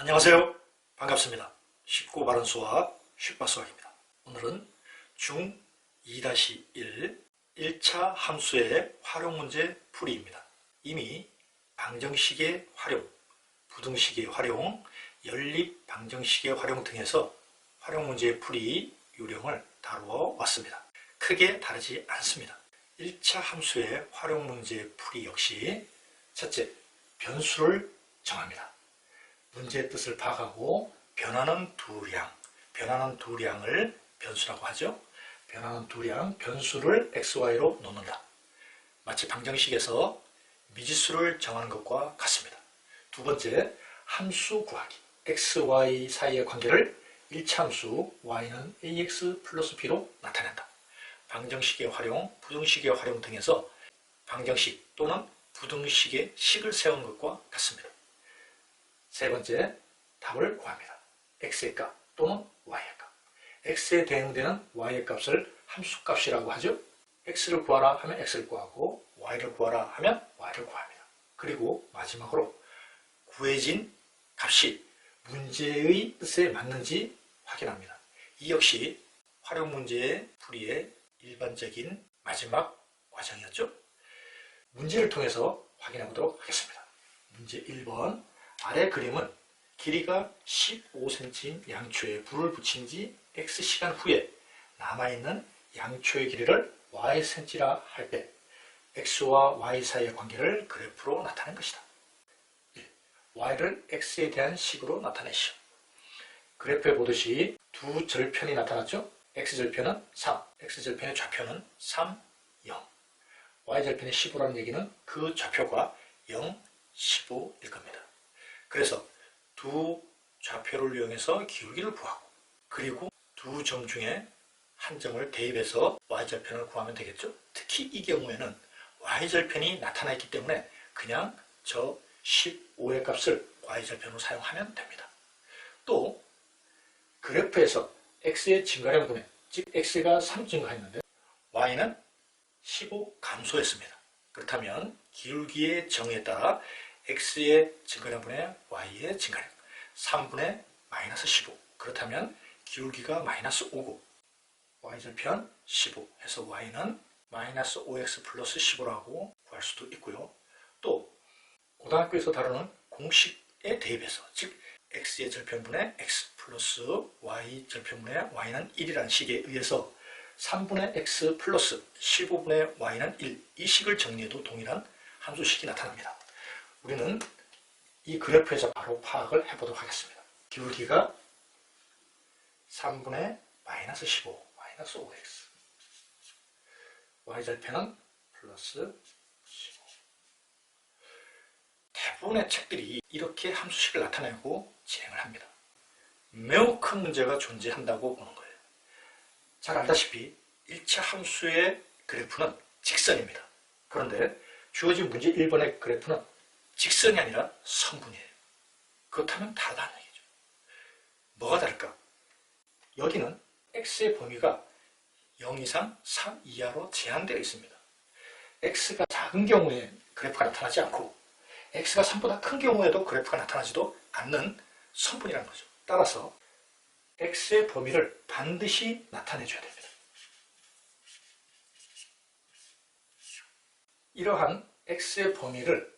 안녕하세요. 반갑습니다. 쉽고 바른 수학 쉽바수학입니다. 오늘은 중 2-1 1차 함수의 활용 문제 풀이입니다. 이미 방정식의 활용, 부등식의 활용, 연립 방정식의 활용 등에서 활용 문제의 풀이 요령을 다루어 왔습니다. 크게 다르지 않습니다. 1차 함수의 활용 문제의 풀이 역시 첫째, 변수를 정합니다. 문제의 뜻을 파악하고 변하는 두량을 변수라고 하죠. 변하는 두량, 변수를 xy로 놓는다. 마치 방정식에서 미지수를 정하는 것과 같습니다. 두 번째, 함수 구하기. x, y 사이의 관계를 1차 함수 y는 ax 플러스 b로 나타낸다. 방정식의 활용, 부등식의 활용 등에서 방정식 또는 부등식의 식을 세우는 것과 같습니다. 세 번째, 답을 구합니다. x의 값 또는 y의 값. x에 대응되는 y의 값을 함수값이라고 하죠. x를 구하라 하면 x를 구하고 y를 구하라 하면 y를 구합니다. 그리고 마지막으로 구해진 값이 문제의 뜻에 맞는지 확인합니다. 이 역시 활용 문제의 풀이의 일반적인 마지막 과정이었죠. 문제를 통해서 확인해 보도록 하겠습니다. 문제 1번. 아래 그림은 길이가 15cm인 양초에 불을 붙인 지 x시간 후에 남아있는 양초의 길이를 ycm라 할 때 x와 y 사이의 관계를 그래프로 나타낸 것이다. y를 x에 대한 식으로 나타내시오. 그래프에 보듯이 두 절편이 나타났죠. x절편은 3, x절편의 좌표는 3, 0. y절편의 15라는 얘기는 그 좌표가 0, 15일 겁니다. 그래서 두 좌표를 이용해서 기울기를 구하고 그리고 두 점 중에 한 점을 대입해서 y절편을 구하면 되겠죠. 특히 이 경우에는 y절편이 나타나 있기 때문에 그냥 저 15의 값을 y절편으로 사용하면 됩니다. 또 그래프에서 x의 증가량분에, 즉 x가 3 증가했는데 y는 15 감소했습니다. 그렇다면 기울기의 정의에 따라 x의 증가량분의 y의 증가량 3분의 마이너스 15. 그렇다면 기울기가 마이너스 5고 y절편 15 해서 y는 마이너스 5x 플러스 15라고 구할 수도 있고요. 또 고등학교에서 다루는 공식에 대입해서, 즉 x의 절편분의 x 플러스 y 절편분의 y는 1이라는 식에 의해서 3분의 x 플러스 15분의 y는 1, 이 식을 정리해도 동일한 함수식이 나타납니다. 우리는 이 그래프에서 바로 파악을 해보도록 하겠습니다. 기울기가 3분의 마이너스 15, 마이너스 5x. y절편은 플러스 15. 대부분의 책들이 이렇게 함수식을 나타내고 진행을 합니다. 매우 큰 문제가 존재한다고 보는 거예요. 잘 알다시피 1차 함수의 그래프는 직선입니다. 그런데 주어진 문제 1번의 그래프는 직선이 아니라 선분이에요. 그렇다면 다르다는 얘기죠. 뭐가 다를까? 여기는 x의 범위가 0 이상 3 이하로 제한되어 있습니다. x가 작은 경우에 그래프가 나타나지 않고 x가 3보다 큰 경우에도 그래프가 나타나지도 않는 선분이라는 거죠. 따라서 x의 범위를 반드시 나타내줘야 됩니다. 이러한 x의 범위를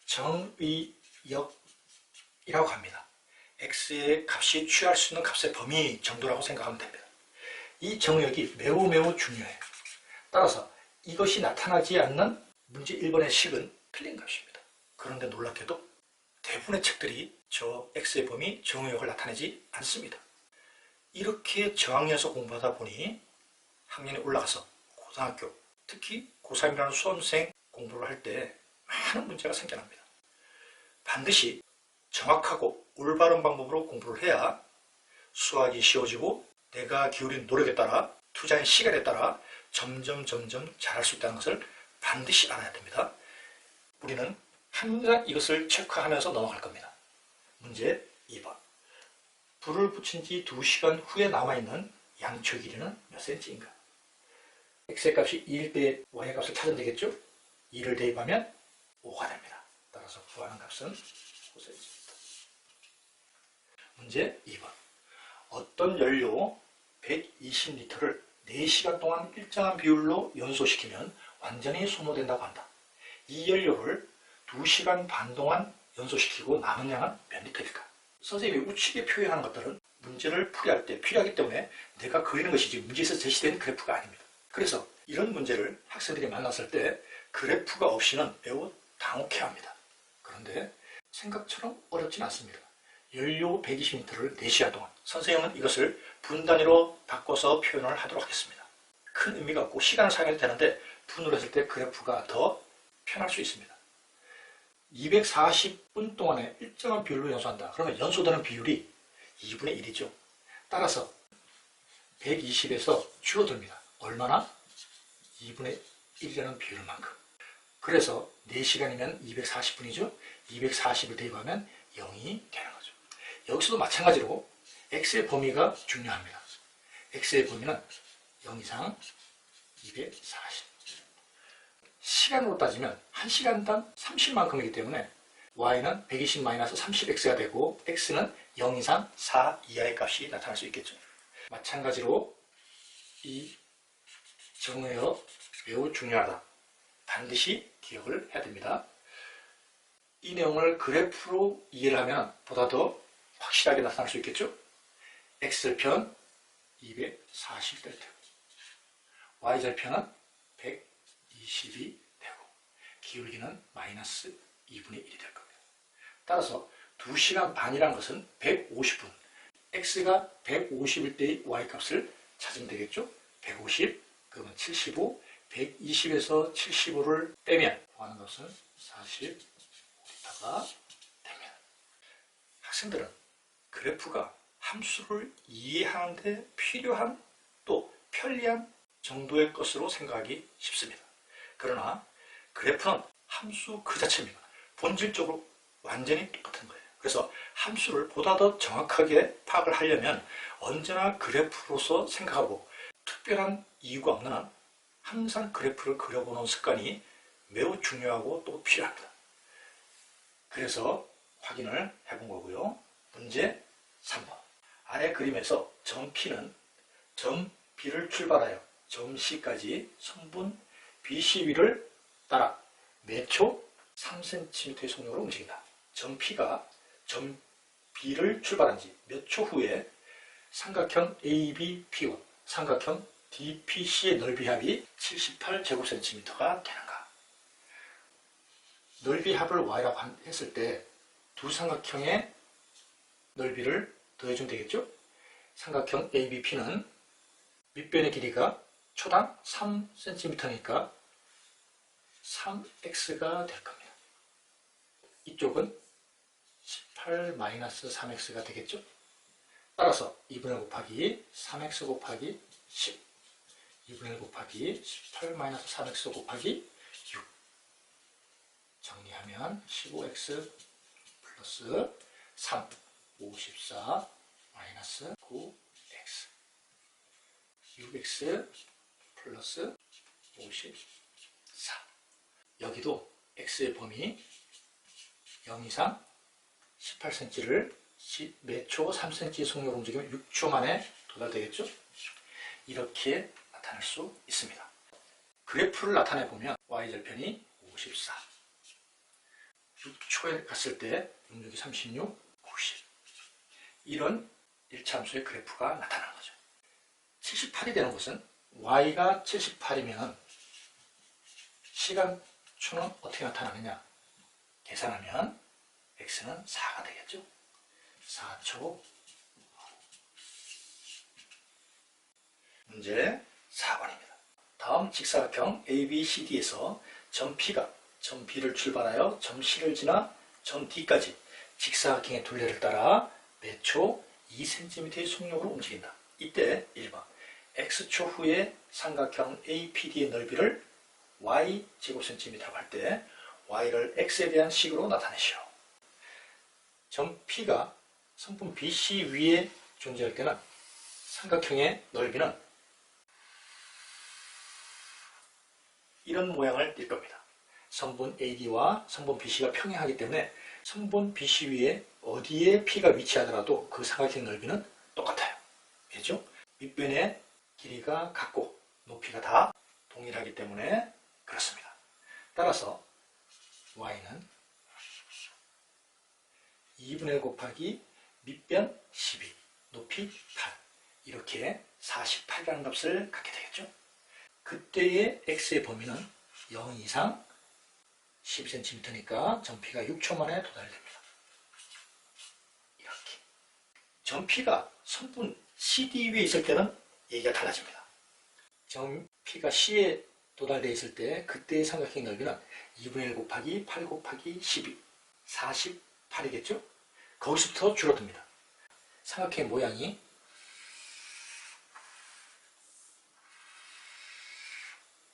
정의역이라고 합니다. x의 값이 취할 수 있는 값의 범위 정도라고 생각하면 됩니다. 이 정의역이 매우 중요해요. 따라서 이것이 나타나지 않는 문제 1번의 식은 틀린 값입니다. 그런데 놀랍게도 대부분의 책들이 저 x의 범위 정의역을 나타내지 않습니다. 이렇게 저학년에서 공부하다 보니 학년이 올라가서 고등학교, 특히 고3이라는 수험생 공부를 할 때 많은 문제가 생겨납니다. 반드시 정확하고 올바른 방법으로 공부를 해야 수학이 쉬워지고 내가 기울인 노력에 따라 투자한 시간에 따라 점점 잘할 수 있다는 것을 반드시 알아야 됩니다. 우리는 항상 이것을 체크하면서 넘어갈 겁니다. 문제 2번. 불을 붙인 지 2시간 후에 남아있는 양초 길이는 몇 cm인가? x의 값이 2일 때 y의 값을 찾으면 되겠죠? 2를 대입하면 5가 됩니다. 따라서 구하는 값은 5cm. 문제 2번. 어떤 연료 120리터를 4시간 동안 일정한 비율로 연소시키면 완전히 소모된다고 한다. 이 연료를 2시간 반 동안 연소시키고 남은 양은 몇 리터일까? 선생님이 우측에 표현한 것들은 문제를 풀이할 때 필요하기 때문에 내가 그리는 것이지 문제에서 제시된 그래프가 아닙니다. 그래서 이런 문제를 학생들이 만났을 때 그래프가 없이는 매우 당혹해합니다. 그런데 생각처럼 어렵진 않습니다. 연료 120리터를 4시간 동안, 선생님은 이것을 분 단위로 바꿔서 표현을 하도록 하겠습니다. 큰 의미가 없고 시간을 사용해도 되는데 분으로 했을 때 그래프가 더 편할 수 있습니다. 240분 동안에 일정한 비율로 연소한다. 그러면 연소되는 비율이 2분의 1이죠. 따라서 120에서 줄어듭니다. 얼마나? 2분의 1이라는 비율만큼. 그래서 4시간이면 240분이죠. 240을 대입하면 0이 되는 거죠. 여기서도 마찬가지로 x의 범위가 중요합니다. x의 범위는 0 이상 240. 시간으로 따지면 1시간당 30만큼이기 때문에 y는 120-30x가 되고 x는 0 이상 4 이하의 값이 나타날 수 있겠죠. 마찬가지로 이 정의어 매우 중요하다. 반드시 기억을 해야 됩니다. 이 내용을 그래프로 이해를 하면 보다 더 확실하게 나타날 수 있겠죠. x절편 240이 될 테고 y절편은 120이 되고 기울기는 마이너스 2분의 1이 될 겁니다. 따라서 2시간 반이란 것은 150분, x가 150일 때의 y값을 찾으면 되겠죠. 150, 그러면 75, 120에서 75를 빼면 구하는 것은 45리터가 되면 학생들은 그래프가 함수를 이해하는 데 필요한 또 편리한 정도의 것으로 생각하기 쉽습니다. 그러나 그래프는 함수 그 자체입니다. 본질적으로 완전히 똑같은 거예요. 그래서 함수를 보다 더 정확하게 파악을 하려면 언제나 그래프로서 생각하고 특별한 이유가 없는 한 항상 그래프를 그려보는 습관이 매우 중요하고 또 필요합니다. 그래서 확인을 해본 거고요. 문제 3번. 아래 그림에서 점 P는 점 B를 출발하여 점 C까지 성분 BC위를 따라 매초 3cm의 속력으로 움직인다. 점 P가 점 B를 출발한 지 몇 초 후에 삼각형 ABP와 삼각형 DPC의 넓이 합이 78제곱cm가 되는가? 넓이 합을 y라고 했을 때 두 삼각형의 넓이를 더해주면 되겠죠? 삼각형 ABP는 밑변의 길이가 초당 3cm니까 3x가 될 겁니다. 이쪽은 18-3x가 되겠죠? 따라서 2분의 1 곱하기 3x 곱하기 10, 2분의 1 곱하기 18-3x 곱하기 6 정리하면 15x 플러스 3, 54 마이너스 9x 6x 플러스 54. 여기도 x의 범위 0 이상 18cm를 몇 초 3cm 속력으로 움직이면 6초 만에 도달되겠죠? 이렇게 나타낼 수 있습니다. 그래프를 나타내보면 y절편이 54, 6초에 갔을 때 6, 36, 90 이런 1차 함수의 그래프가 나타나는 거죠. 78이 되는 것은 y가 78이면 시간초는 어떻게 나타나느냐? 계산하면 x는 4가 되겠죠. 4초. 문제 4번입니다. 다음 직사각형 ABCD에서 점 P가 점 B를 출발하여 점 C를 지나 점 D까지 직사각형의 둘레를 따라 매초 2cm의 속력으로 움직인다. 이때 1번 x초 후에 삼각형 APD의 넓이를 y제곱cm라고 할 때 y를 x에 대한 식으로 나타내시오. 점 P가 성분 BC 위에 존재할 때는 삼각형의 넓이는 이런 모양을 띌 겁니다. 성분 AD와 성분 BC가 평행하기 때문에 성분 BC 위에 어디에 P가 위치하더라도 그 삼각형 넓이는 똑같아요. 알죠? 밑변의 길이가 같고 높이가 다 동일하기 때문에 그렇습니다. 따라서 y는 2분의 1 곱하기 밑변 12, 높이 8 이렇게 48이라는 값을 갖게 되겠죠. 그때의 x의 범위는 0 이상 12cm니까 점피가 6초 만에 도달됩니다. 이렇게. 점피가 선분 CD 위에 있을 때는 얘기가 달라집니다. 점피가 C에 도달되어 있을 때 그때의 삼각형 넓이는 2분의 1 곱하기 8 곱하기 12, 48이겠죠? 거기서부터 줄어듭니다. 삼각형의 모양이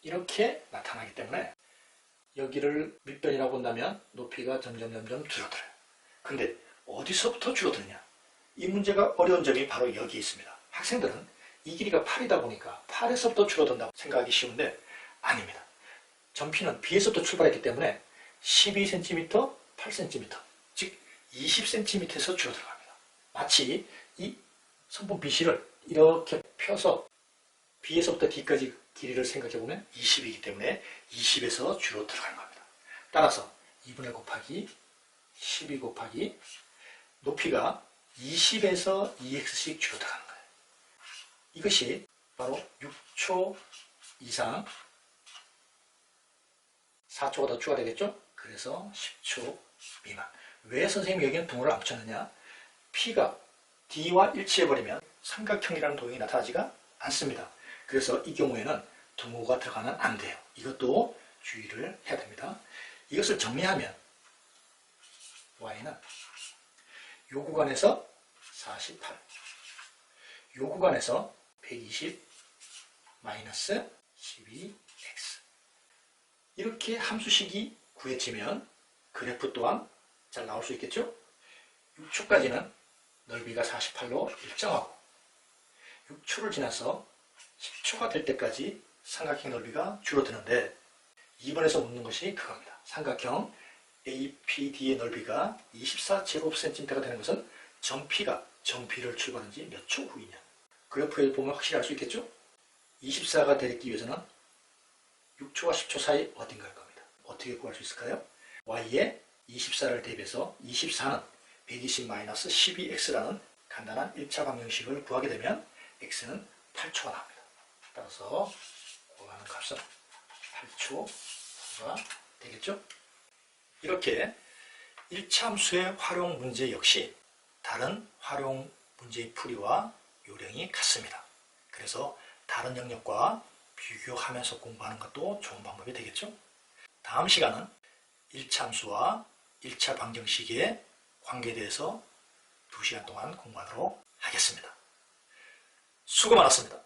이렇게 나타나기 때문에 여기를 밑변이라고 본다면 높이가 점점 줄어들어요. 근데 어디서부터 줄어드느냐? 이 문제가 어려운 점이 바로 여기에 있습니다. 학생들은 이 길이가 8이다 보니까 8에서부터 줄어든다고 생각하기 쉬운데 아닙니다. 점피는 B에서부터 출발했기 때문에 12cm, 8cm, 즉 20cm에서 줄어들어갑니다. 마치 이 선분 BC를 이렇게 펴서 B에서부터 D까지 길이를 생각해보면 20이기 때문에 20에서 주로 들어가는 겁니다. 따라서 2분의 곱하기 12 곱하기 높이가 20에서 2x씩 주로 들어가는 거예요. 이것이 바로 6초 이상 4초가 더 추가되겠죠? 그래서 10초 미만. 왜 선생님이 여기는 등호를 안 붙였느냐? P가 D와 일치해버리면 삼각형이라는 도형이 나타나지가 않습니다. 그래서 이 경우에는 등호가 들어가면 안 돼요. 이것도 주의를 해야 됩니다. 이것을 정리하면 y는 요 구간에서 48, 요 구간에서 120 마이너스 12x 이렇게 함수식이 구해지면 그래프 또한 잘 나올 수 있겠죠? 6초까지는 넓이가 48로 일정하고 6초를 지나서 10초가 될 때까지 삼각형 넓이가 줄어드는데 2번에서 묻는 것이 그겁니다. 삼각형 APD의 넓이가 24제곱cm가 되는 것은 점P가 점P를 출발한 지 몇 초 후이냐. 그래프에 보면 확실히 알 수 있겠죠? 24가 되기 위해서는 6초와 10초 사이 어딘가일 겁니다. 어떻게 구할 수 있을까요? y에 24를 대입해서 24는 120-12x라는 간단한 1차 방정식을 구하게 되면 x는 8초가 나옵니다. 따라서 구하는 값은 8초가 되겠죠? 이렇게 1차 함수의 활용 문제 역시 다른 활용 문제의 풀이와 요령이 같습니다. 그래서 다른 영역과 비교하면서 공부하는 것도 좋은 방법이 되겠죠? 다음 시간은 1차 함수와 1차 방정식의 관계에 대해서 2시간 동안 공부하도록 하겠습니다. 수고 많았습니다.